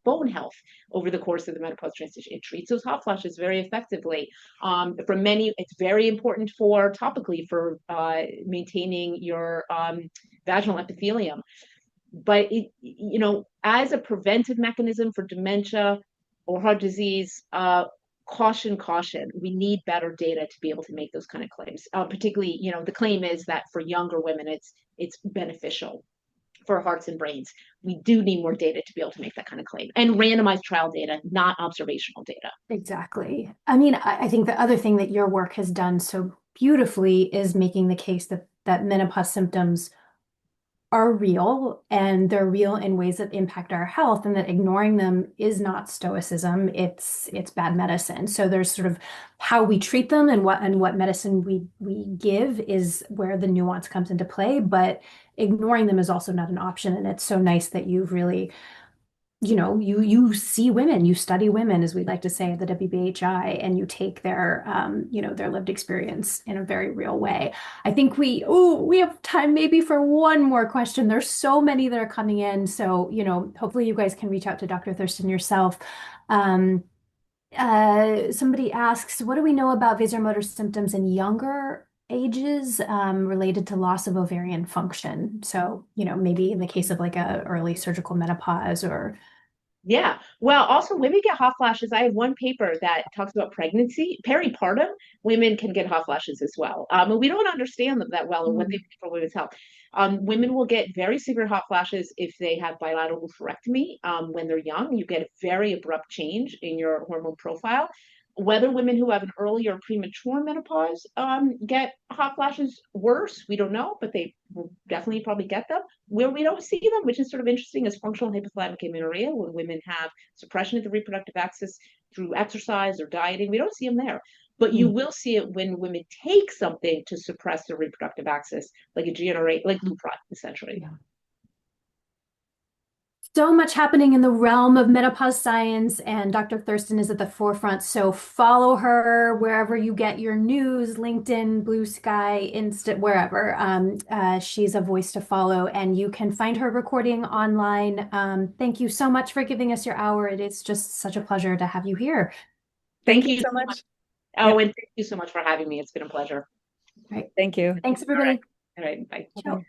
bone health over the course of the menopause transition. It treats those hot flashes very effectively. For many, it's very important for topically for maintaining your vaginal epithelium. But as a preventive mechanism for dementia or heart disease, caution, caution. We need better data to be able to make those kind of claims. Particularly, the claim is that for younger women, it's beneficial for hearts and brains. We do need more data to be able to make that kind of claim, and randomized trial data, not observational data. Exactly. I mean, I think the other thing that your work has done so beautifully is making the case that menopause symptoms are real, and they're real in ways that impact our health, and that ignoring them is not stoicism, it's bad medicine. So there's sort of how we treat them and what medicine we give is where the nuance comes into play, but ignoring them is also not an option. And it's so nice that you've really you see women, you study women, as we'd like to say at the WBHI, and you take their their lived experience in a very real way. I think we have time maybe for one more question. There's so many that are coming in, so hopefully you guys can reach out to Dr. Thurston yourself. Somebody asks, what do we know about vasomotor symptoms in younger ages related to loss of ovarian function? So, maybe in the case of like a early surgical menopause or. Yeah. Well, also women get hot flashes. I have one paper that talks about pregnancy, peripartum. Women can get hot flashes as well. And we don't understand them that well and what they mean for women's health. Women will get very severe hot flashes if they have bilateral oophorectomy when they're young. You get a very abrupt change in your hormone profile. Whether women who have an early or premature menopause get hot flashes worse, we don't know, but they will definitely probably get them. Where we don't see them, which is sort of interesting, is functional hypothalamic amenorrhea, when women have suppression of the reproductive axis through exercise or dieting. We don't see them there. But you will see it when women take something to suppress the reproductive axis, like a GnRH, like Lupron, essentially. Yeah. So much happening in the realm of menopause science, and Dr. Thurston is at the forefront. So follow her wherever you get your news, LinkedIn, Blue Sky, Insta, wherever. She's a voice to follow, and you can find her recording online. Thank you so much for giving us your hour. It is just such a pleasure to have you here. Thank you so much. Oh, and thank you so much for having me. It's been a pleasure. All right. Thank you. Thanks, everybody. All right. Bye. Ciao.